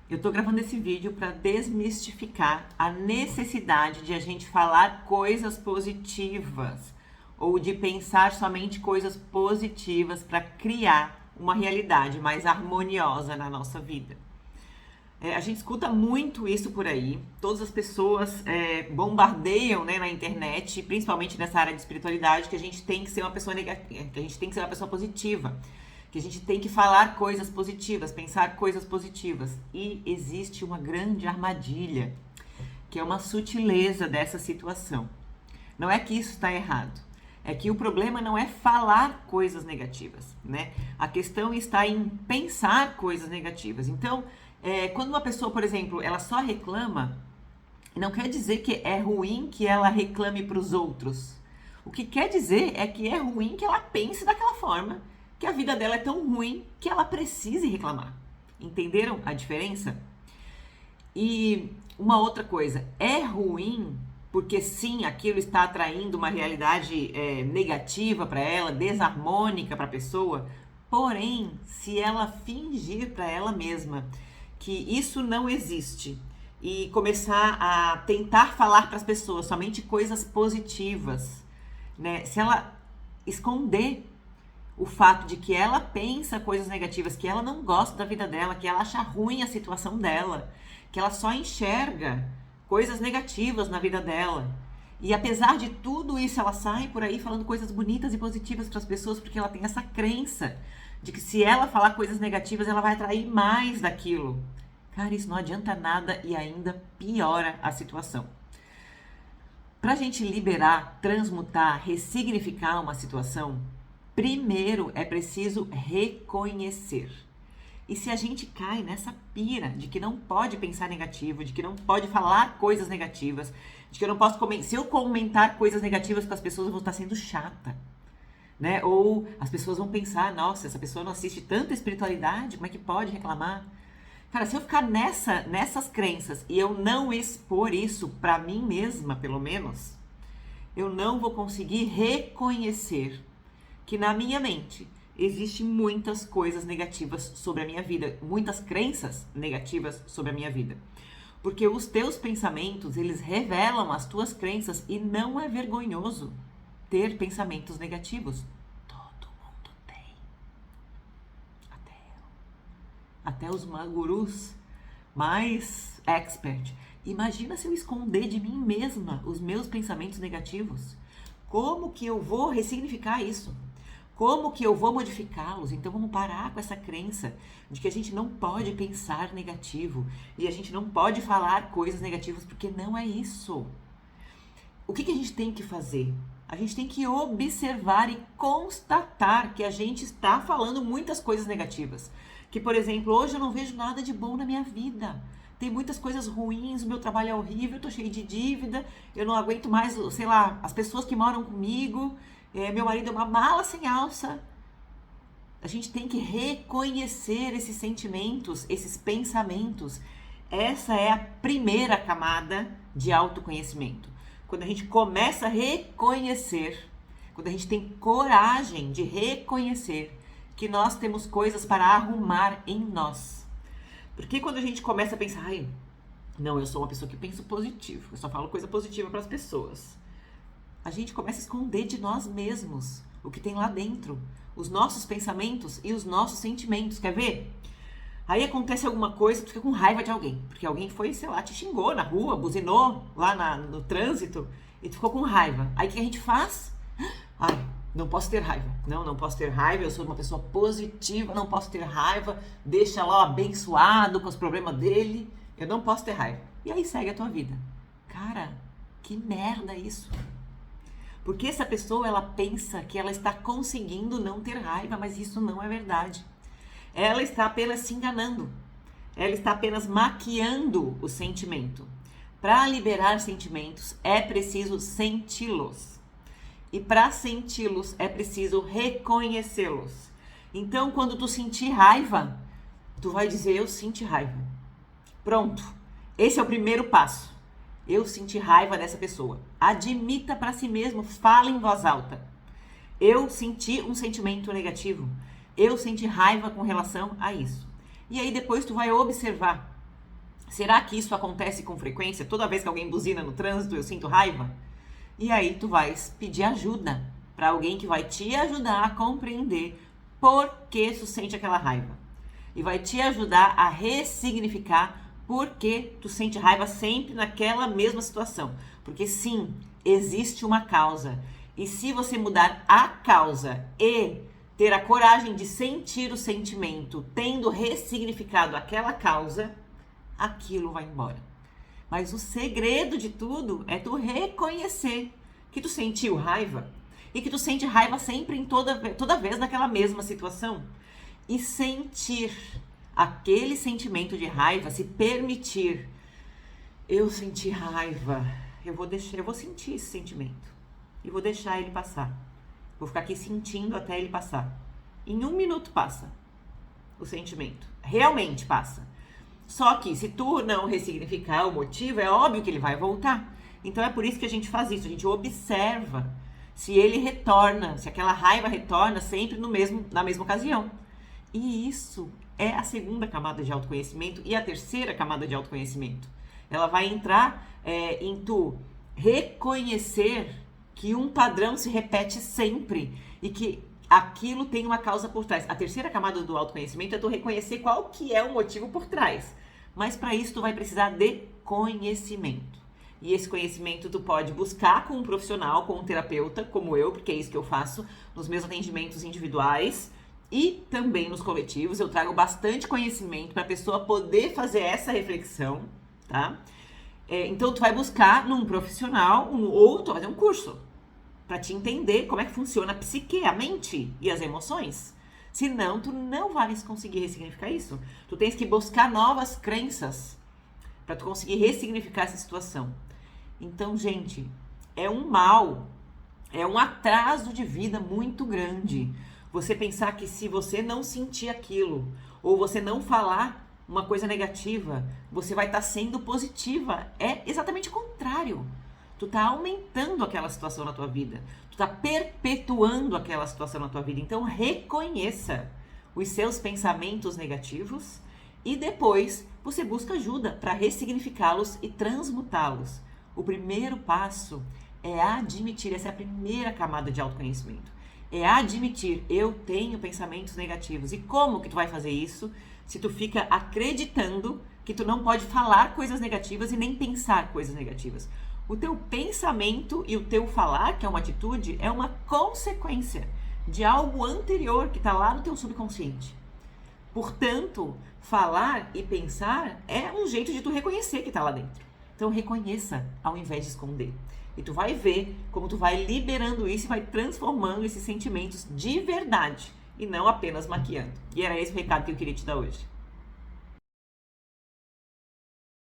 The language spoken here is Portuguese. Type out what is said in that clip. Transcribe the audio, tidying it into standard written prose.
Eu tô gravando esse vídeo para desmistificar a necessidade de a gente falar coisas positivas ou de pensar somente coisas positivas para criar uma realidade mais harmoniosa na nossa vida. A gente escuta muito isso por aí, todas as pessoas bombardeiam, né, na internet, principalmente nessa área de espiritualidade, que a gente tem que ser uma pessoa negativa, que a gente tem que ser uma pessoa positiva, que a gente tem que falar coisas positivas, pensar coisas positivas. E existe uma grande armadilha, que é uma sutileza dessa situação. Não é que isso está errado, é que o problema não é falar coisas negativas, né? A questão está em pensar coisas negativas. Então, quando uma pessoa, por exemplo, ela só reclama, não quer dizer que é ruim que ela reclame para os outros. O que quer dizer é que é ruim que ela pense daquela forma, que a vida dela é tão ruim que ela precise reclamar. Entenderam a diferença? E uma outra coisa, é ruim porque sim, aquilo está atraindo uma realidade negativa para ela, desarmônica para a pessoa. Porém, se ela fingir para ela mesma que isso não existe e começar a tentar falar para as pessoas somente coisas positivas, né? Se ela esconder o fato de que ela pensa coisas negativas, que ela não gosta da vida dela, que ela acha ruim a situação dela, que ela só enxerga coisas negativas na vida dela. E apesar de tudo isso, ela sai por aí falando coisas bonitas e positivas para as pessoas, porque ela tem essa crença de que se ela falar coisas negativas, ela vai atrair mais daquilo. Cara, isso não adianta nada e ainda piora a situação. Para a gente liberar, transmutar, ressignificar uma situação, primeiro é preciso reconhecer. E se a gente cai nessa pira de que não pode pensar negativo, de que não pode falar coisas negativas, de que eu não posso se eu comentar coisas negativas com as pessoas, eu vou estar sendo chata, né? Ou as pessoas vão pensar, nossa, essa pessoa não assiste tanta espiritualidade, como é que pode reclamar? Cara, se eu ficar nessas crenças e eu não expor isso pra mim mesma, pelo menos, eu não vou conseguir reconhecer que na minha mente existem muitas coisas negativas sobre a minha vida, muitas crenças negativas sobre a minha vida. Porque os teus pensamentos, eles revelam as tuas crenças e não é vergonhoso ter pensamentos negativos. Todo mundo tem. Até eu. Até os gurus mais expert. Imagina se eu esconder de mim mesma os meus pensamentos negativos. Como que eu vou ressignificar isso? Como que eu vou modificá-los? Então vamos parar com essa crença de que a gente não pode pensar negativo e a gente não pode falar coisas negativas, porque não é isso. O que a gente tem que fazer? A gente tem que observar e constatar que a gente está falando muitas coisas negativas. Que, por exemplo, hoje eu não vejo nada de bom na minha vida. Tem muitas coisas ruins, o meu trabalho é horrível, eu tô cheio de dívida, eu não aguento mais, sei lá, as pessoas que moram comigo, meu marido é uma mala sem alça. A gente tem que reconhecer esses sentimentos, esses pensamentos. Essa é a primeira camada de autoconhecimento. Quando a gente começa a reconhecer, quando a gente tem coragem de reconhecer que nós temos coisas para arrumar em nós. Porque quando a gente começa a pensar, ai, não, eu sou uma pessoa que pensa positivo, eu só falo coisa positiva para as pessoas. A gente começa a esconder de nós mesmos o que tem lá dentro, os nossos pensamentos e os nossos sentimentos. Quer ver? Aí acontece alguma coisa, tu fica com raiva de alguém, porque alguém foi, sei lá, te xingou na rua, buzinou lá no trânsito e tu ficou com raiva. Aí o que a gente faz? Ai, não posso ter raiva. Não posso ter raiva, eu sou uma pessoa positiva, não posso ter raiva, deixa lá o abençoado com os problemas dele, eu não posso ter raiva. E aí segue a tua vida. Cara, que merda isso. Porque essa pessoa, ela pensa que ela está conseguindo não ter raiva, mas isso não é verdade. Ela está apenas se enganando. Ela está apenas maquiando o sentimento. Para liberar sentimentos, é preciso senti-los. E para senti-los, é preciso reconhecê-los. Então, quando tu sentir raiva, tu vai dizer, eu senti raiva. Pronto. Esse é o primeiro passo. Eu senti raiva dessa pessoa. Admita para si mesmo, fala em voz alta. Eu senti um sentimento negativo. Eu senti raiva com relação a isso. E aí depois tu vai observar Será que isso acontece com frequência? Toda vez que alguém buzina no trânsito, eu sinto raiva? E aí tu vais pedir ajuda para alguém que vai te ajudar a compreender por que tu sente aquela raiva. E vai te ajudar a ressignificar por que tu sente raiva sempre naquela mesma situação. Porque sim, existe uma causa. E se você mudar a causa e ter a coragem de sentir o sentimento, tendo ressignificado aquela causa, aquilo vai embora. Mas o segredo de tudo é tu reconhecer que tu sentiu raiva e que tu sente raiva sempre em toda vez naquela mesma situação. E sentir aquele sentimento de raiva, se permitir. Eu senti raiva, eu vou sentir esse sentimento e vou deixar ele passar. Vou ficar aqui sentindo até ele passar. Em 1 minuto passa o sentimento, realmente passa. Só que se tu não ressignificar o motivo, é óbvio que ele vai voltar. Então é por isso que a gente faz isso, a gente observa se ele retorna, se aquela raiva retorna sempre na mesma ocasião. E isso é a segunda camada de autoconhecimento e a terceira camada de autoconhecimento. Ela vai entrar em tu reconhecer que um padrão se repete sempre e que aquilo tem uma causa por trás. A terceira camada do autoconhecimento é tu reconhecer qual que é o motivo por trás. Mas para isso tu vai precisar de conhecimento. E esse conhecimento tu pode buscar com um profissional, com um terapeuta, como eu, porque é isso que eu faço nos meus atendimentos individuais e também nos coletivos. Eu trago bastante conhecimento para a pessoa poder fazer essa reflexão, tá? Então tu vai buscar num profissional ou tu vai fazer um curso para te entender como é que funciona a psique, a mente e as emoções. Senão, tu não vais conseguir ressignificar isso. Tu tens que buscar novas crenças para tu conseguir ressignificar essa situação. Então, gente, é um mal, é um atraso de vida muito grande. Você pensar que se você não sentir aquilo, ou você não falar uma coisa negativa, você vai estar sendo positiva. É exatamente o contrário. Tu tá aumentando aquela situação na tua vida. Tu tá perpetuando aquela situação na tua vida. Então, reconheça os seus pensamentos negativos e depois você busca ajuda para ressignificá-los e transmutá-los. O primeiro passo é admitir, essa é a primeira camada de autoconhecimento. É admitir, eu tenho pensamentos negativos. E como que tu vai fazer isso se tu fica acreditando que tu não pode falar coisas negativas e nem pensar coisas negativas? O teu pensamento e o teu falar, que é uma atitude, é uma consequência de algo anterior que está lá no teu subconsciente. Portanto, falar e pensar é um jeito de tu reconhecer que está lá dentro. Então, reconheça ao invés de esconder. E tu vai ver como tu vai liberando isso e vai transformando esses sentimentos de verdade e não apenas maquiando. E era esse o recado que eu queria te dar hoje.